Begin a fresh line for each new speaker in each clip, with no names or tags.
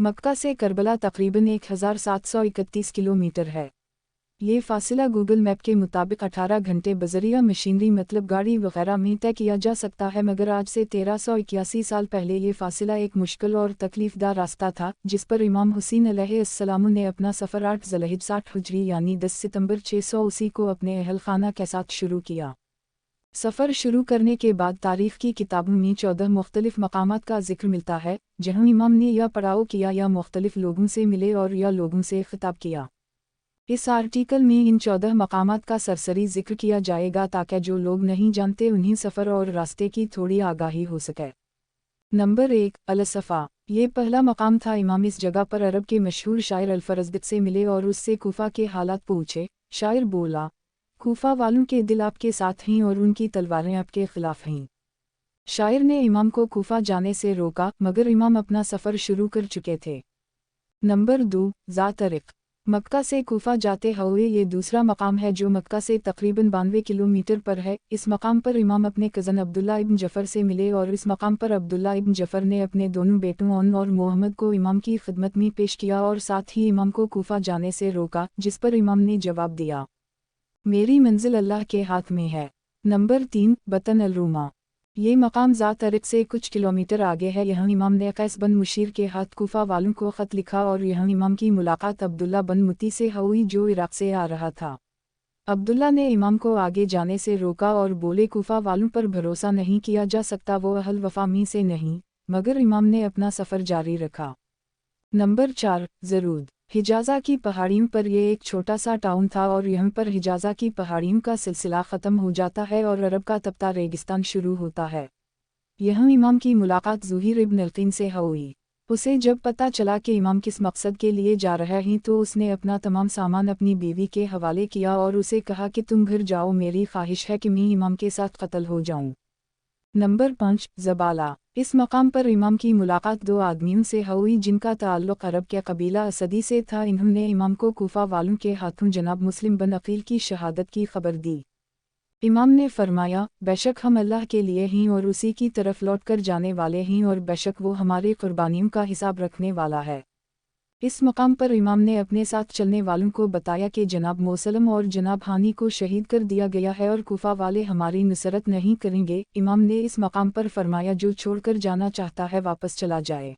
मक्का से करबला तकरीबन 1731 किलोमीटर है। ये फासला गूगल मैप के मुताबिक 18 घंटे बजरिया मशीनरी मतलब गाड़ी वगैरह में तय किया जा सकता है, मगर आज से 1381 साल पहले ये फासला एक मुश्किल और तकलीफदार रास्ता था, जिस पर इमाम हुसैन अलैहिस्सलाम ने अपना सफ़र 8 ज़ुल्हिज्जा 60 हिजरी यानी 10 सितंबर 680 को अपने अहल खाना के साथ शुरू किया। सफ़र शुरू करने के बाद तारीख़ की किताबों में 14 मुख्तलिफ मकामात का जिक्र मिलता है, जहाँ इमाम ने या पड़ाव किया या मुख्तलिफ लोगों से मिले और या लोगों से खिताब किया। इस आर्टिकल में इन 14 मकामात का सरसरी जिक्र किया जाएगा ताकि जो लोग नहीं जानते उन्हें सफ़र और रास्ते की थोड़ी आगाही हो सके। नंबर 1, अल-सफ़ा। ये पहला मकाम था। इमाम इस जगह पर अरब के मशहूर शायर अल-फरज़दक़ से मिले और उससे कूफा के हालात पूछे। शायर बोला, कूफा वालों के दिल आपके साथ हैं और उनकी तलवारें आपके खिलाफ हैं। शायर ने इमाम को कूफा जाने से रोका, मगर इमाम अपना सफ़र शुरू कर चुके थे। नंबर 2, ज़ातरिक़। मक्का से कूफा जाते हुए ये दूसरा मकाम है जो मक्का से तकरीबन 92 किलोमीटर पर है। इस मकाम पर इमाम अपने कज़न अब्दुल्ला इब्न जफ़र से मिले और इस मकाम पर अब्दुल्ला इब्न जफ़र ने अपने दोनों बेटों ओन और मोहम्मद को इमाम की खिदमत में पेश किया और साथ ही इमाम को कूफा जाने से रोका, जिस पर इमाम ने जवाब दिया, मेरी मंजिल अल्लाह के हाथ में है। नंबर 3, बतन अल-रूमा। ये मकाम ज़ातरिक़ से कुछ किलोमीटर आगे है। यहाँ इमाम ने कैस बन मुशीर के हाथ कूफा वालों को ख़त लिखा और यहाँ इमाम की मुलाकात अब्दुल्ला बन मुती से हुई जो इराक़ से आ रहा था। अब्दुल्ला ने इमाम को आगे जाने से रोका और बोले, कूफा वालों पर भरोसा नहीं किया जा सकता, वो अहल वफ़ा में से नहीं, मगर इमाम ने अपना सफ़र जारी रखा। नंबर 4, ज़रूद। हिजाज़ा की पहाड़ियों पर यह एक छोटा सा टाउन था और यहाँ पर हिजाज़ा की पहाड़ियों का सिलसिला ख़त्म हो जाता है और अरब का तपता रेगिस्तान शुरू होता है। यहाँ इमाम की मुलाकात ज़ुहैर इब्न अल्क़ीन से हुई। उसे जब पता चला कि इमाम किस मकसद के लिए जा रहा है तो उसने अपना तमाम सामान अपनी बीवी के हवाले किया और उसे कहा कि तुम घर जाओ, मेरी ख्वाहिश है कि मैं इमाम के साथ कत्ल हो जाऊँ। नंबर 5, ज़बाला। इस मकाम पर इमाम की मुलाकात 2 आदमियों से हुई जिनका ताल्लुक़ अरब के कबीला असदी से था। इन्होंने इमाम को कूफा वालों के हाथों जनाब मुस्लिम बन अक़ील की शहादत की खबर दी। इमाम ने फरमाया, बेशक हम अल्लाह के लिए हैं और उसी की तरफ लौट कर जाने वाले हैं और बेशक वो हमारी कुर्बानियों का हिसाब रखने वाला है। इस मकाम पर इमाम ने अपने साथ चलने वालों को बताया कि जनाब मोसलम और जनाब हानी को शहीद कर दिया गया है और कूफा वाले हमारी नुसरत नहीं करेंगे। इमाम ने इस मकाम पर फरमाया, जो छोड़कर जाना चाहता है वापस चला जाए।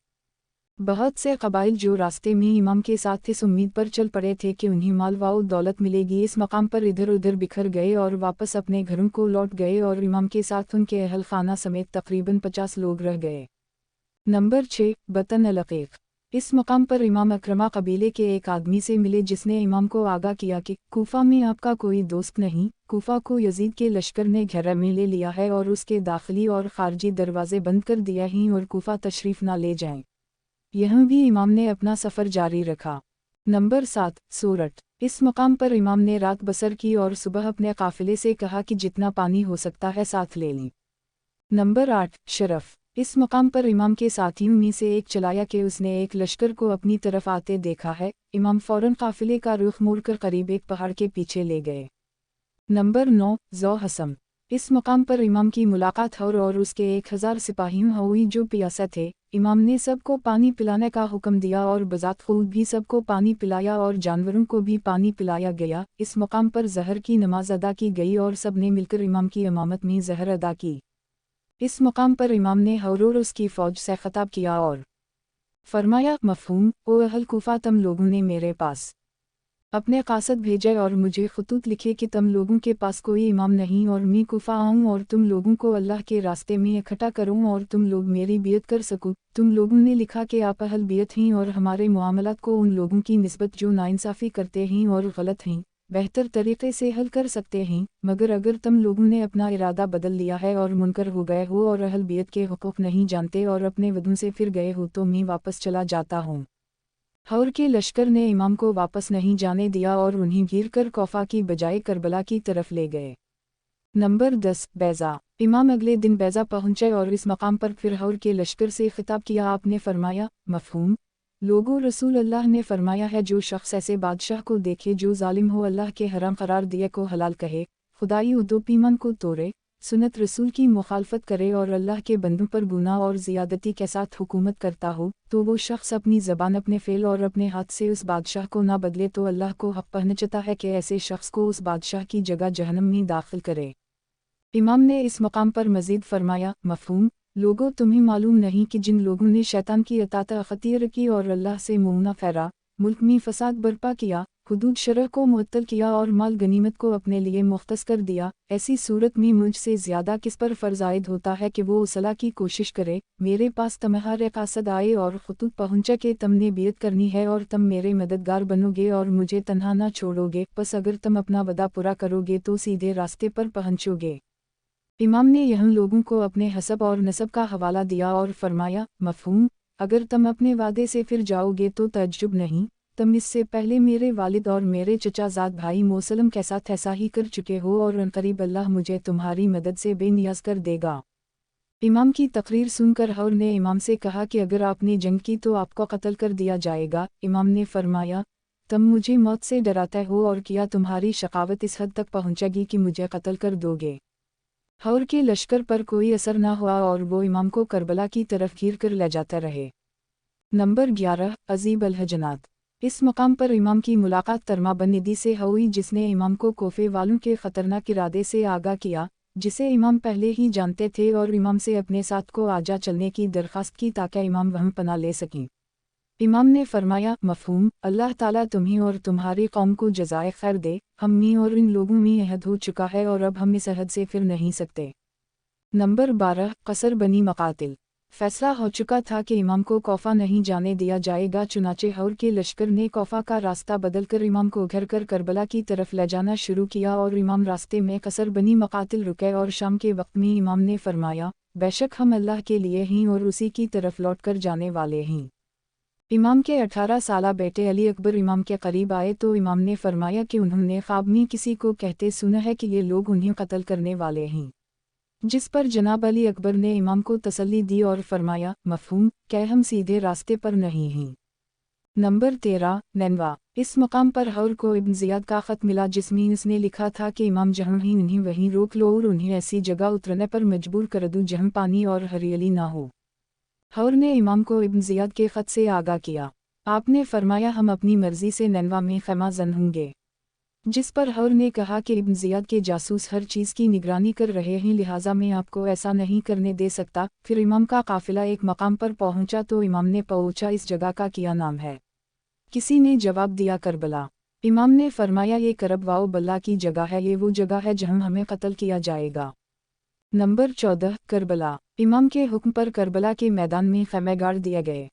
बहुत से कबाइल जो रास्ते में इमाम के साथ इस उम्मीद पर चल पड़े थे कि उन्हें माल व दौलत मिलेगी, इस मकाम पर इधर उधर बिखर गए और वापस अपने घरों को लौट गए और इमाम के साथ उनके अहल खाना समेत तकरीबन 50 लोग रह गए। नंबर 6, बतन अल-अक़ीक़। इस मकाम पर इमाम अकरमा कबीले के एक आदमी से मिले जिसने इमाम को आगाह किया कि कूफा में आपका कोई दोस्त नहीं, कूफा को यजीद के लश्कर ने घेरा में ले लिया है और उसके दाखिली और खारजी दरवाजे बंद कर दिया हैं और कूफा तशरीफ़ ना ले जाएं। यहाँ भी इमाम ने अपना सफ़र जारी रखा। नंबर 7, सूरत। इस मकाम पर इमाम ने रात बसर की और सुबह अपने काफ़िले से कहा कि जितना पानी हो सकता है साथ ले लें। नंबर 8, शरफ। इस मकाम पर इमाम के साथियों में से एक चलाया कि उसने एक लश्कर को अपनी तरफ आते देखा है। इमाम फ़ौरन काफ़िले का रुख मोड़कर करीब एक पहाड़ के पीछे ले गए। नंबर 9, ज़ो हसम। इस मकाम पर इमाम की मुलाकात और उसके 1000 सिपाहियों हुई जो प्यासे थे। इमाम ने सबको पानी पिलाने का हुक्म दिया और बज़ात खुद भी सबको पानी पिलाया और जानवरों को भी पानी पिलाया गया। इस मकाम पर ज़हर की नमाज अदा की गई और सब ने मिलकर इमाम की इमामत में ज़हर अदा की। इस मकाम पर इमाम ने और उसकी फ़ौज से ख़िताब किया और फरमाया, मफ़हूम, ओ अहल कूफा, तुम लोगों ने मेरे पास अपने कासद भेजे और मुझे ख़ुतूत लिखे कि तुम लोगों के पास कोई इमाम नहीं और मैं कूफा आऊँ और तुम लोगों को अल्लाह के रास्ते में इकट्ठा करूँ और तुम लोग मेरी बियत कर सको। तुम लोगों ने लिखा कि आप अहल बियत हैं और हमारे मामलात को उन लोगों की निस्बत जो नाइंसाफ़ी करते हैं और गलत हैं बेहतर तरीक़े से हल कर सकते हैं, मगर अगर तुम लोगों ने अपना इरादा बदल लिया है और मुनकर हो गए हो और अहल बियत के हुकूक़ नहीं जानते और अपने वदों से फिर गए हो तो मैं वापस चला जाता हूँ। हौर के लश्कर ने इमाम को वापस नहीं जाने दिया और उन्हें घिर कर कौफा की बजाय करबला की तरफ ले गए। नंबर 10, बैज़ा। इमाम अगले दिन बैज़ा पहुँचे और इस मकाम पर फिर हौर के लश्कर से खिताब किया। आपने फरमाया, मफ़हूम, लोगों, रसूल अल्लाह ने फरमाया है, जो शख्स ऐसे बादशाह को देखे जो जालिम हो, अल्लाह के हराम करार दिए को हलाल कहे, खुदाई उदो पीमन को तोड़े, सुन्नत रसूल की मुखालफत करे और अल्लाह के बंदों पर गुनाह और ज़ियादती के साथ हुकूमत करता हो, तो वो शख्स अपनी ज़बान अपने फ़ेल और अपने हाथ से उस बादशाह को ना बदले तो अल्लाह को हक़ पहुँचता है कि ऐसे शख्स को उस बादशाह की जगह जहन्नम में दाखिल करे। इमाम ने इस मकाम पर मज़ीद फरमाया, मफ़हूम, लोगों तुम्हें मालूम नहीं कि जिन लोगों ने शैतान की अताअत अख्तियार की और अल्लाह से मुँह न फेरा, मुल्क में फ़साद बर्पा किया, हुदूद शरअ को मुअत्तल किया और माल गनीमत को अपने लिए मुख्तस कर दिया, ऐसी सूरत में मुझसे ज़्यादा किस पर फ़र्ज़ आयद होता है कि वो उसलाह की कोशिश करे, मेरे पास तुम्हारे कासद आए और खुतूत पहुँचा कि तुमने बियत करनी है और तुम मेरे मददगार बनोगे और मुझे तन्हा ना छोड़ोगे, बस अगर तुम अपना वदा पूरा करोगे तो सीधे रास्ते पर पहुँचोगे। इमाम ने यह लोगों को अपने हसब और नसब का हवाला दिया और फरमाया, मफ़हूम, अगर तुम अपने वादे से फिर जाओगे तो तज्जुब नहीं, तुम इससे पहले मेरे वालिद और मेरे चचाज़ाद भाई मोसलम के साथ ऐसा ही कर चुके हो और अनक़रीब अल्लाह मुझे तुम्हारी मदद से बेनियाज कर देगा। इमाम की तकरीर सुनकर हौर ने इमाम से कहा कि अगर आपने जंग की तो आपको कत्ल कर दिया जाएगा। इमाम ने फरमाया, तुम मुझे मौत से डराते हो और क्या तुम्हारी शकावत इस हद तक पहुँचेगी कि मुझे कत्ल कर दोगे। हौर के लश्कर पर कोई असर न हुआ और वो इमाम को करबला की तरफ घीर कर ले जाते रहे। नंबर 11 अजीब अलहजनात। इस मकाम पर इमाम की मुलाकात तरमा बन निदी से हुई जिसने इमाम को कोफे वालों के ख़तरनाक इरादे से आगाह किया, जिसे इमाम पहले ही जानते थे और इमाम से अपने साथ को आजा चलने की दरख्वास्त की ताकि इमाम वहाँ पनाह ले सकें। इमाम ने फरमाया, मफ़हूम, अल्लाह ताला तुम्हें और तुम्हारी कौम को जज़ाए खैर दे, हम में और इन लोगों में अहद हो चुका है और अब हम इस अहद से फिर नहीं सकते। नंबर 12 कसर बनी मकातिल। फैसला हो चुका था कि इमाम को कोफा नहीं जाने दिया जाएगा, चुनाचे हौर के लश्कर ने कोफा का रास्ता बदलकर इमाम को घर कर करबला की तरफ ले जाना शुरू किया और इमाम रास्ते में कसर बनी मकातिल रुके और शाम के वक्त में इमाम ने फरमाया, बेशक हम अल्लाह के लिए हैं और उसी की तरफ लौट कर जाने वाले हैं। इमाम के 18 साला बेटे अली अकबर इमाम के करीब आए तो इमाम ने फरमाया कि उन्होंने ख्वाब में किसी को कहते सुना है कि ये लोग उन्हें कत्ल करने वाले हैं। जिस पर जनाब अली अकबर ने इमाम को तसल्ली दी और फरमाया, मफ़हूम, क्या हम सीधे रास्ते पर नहीं हैं। नंबर 13 नैनवा। इस मकाम पर हौर को इब्न ज़ियाद का ख़त मिला जिसमें उसने लिखा था कि इमाम जहाँ ही उन्हें वहीं रोक लो और उन्हें ऐसी जगह उतरने पर मजबूर कर दूँ जहाँ पानी और हरियाली ना हो। हौर ने इमाम को इब्न ज़ियाद के ख़त से आगाह किया। आपने फरमाया, हम अपनी मर्ज़ी से नैनवा में ख़ैमा ज़न होंगे। जिस पर हौर ने कहा कि इब्न ज़ियाद के जासूस हर चीज़ की निगरानी कर रहे हैं, लिहाजा मैं आपको ऐसा नहीं करने दे सकता। फिर इमाम का काफ़िला एक मकाम पर पहुंचा तो इमाम ने पूछा, इस जगह का क्या नाम है। किसी ने जवाब दिया, करबला। इमाम ने फरमाया, ये करब वाओ बल्ला की जगह है, ये वो जगह है जहां हमें कत्ल किया जाएगा। Number 14 Karbala. इमाम के हुक्म पर करबला के मैदान में खैमे गाड़ दिए गए।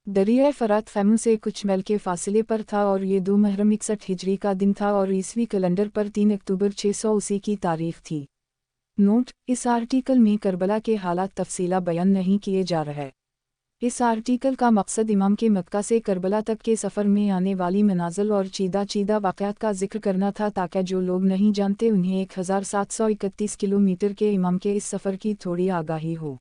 दरिया फ़रात खैमों से कुछ मील के फासले पर था और ये 2 मुहर्रम 61 हिजरी का दिन था और ईसवी कैलेंडर पर 3 अक्टूबर 680 की तारीख थी। नोट: इस आर्टिकल में करबला के हालात तफसीला बयान नहीं किए जा रहे। इस आर्टिकल का मकसद इमाम के मक्का से करबला तक के सफ़र में आने वाली मनाज़िल और चीदा वाक़यात का जिक्र करना था ताकि जो लोग नहीं जानते उन्हें 1731 किलोमीटर के इमाम के इस सफ़र की थोड़ी आगाही हो।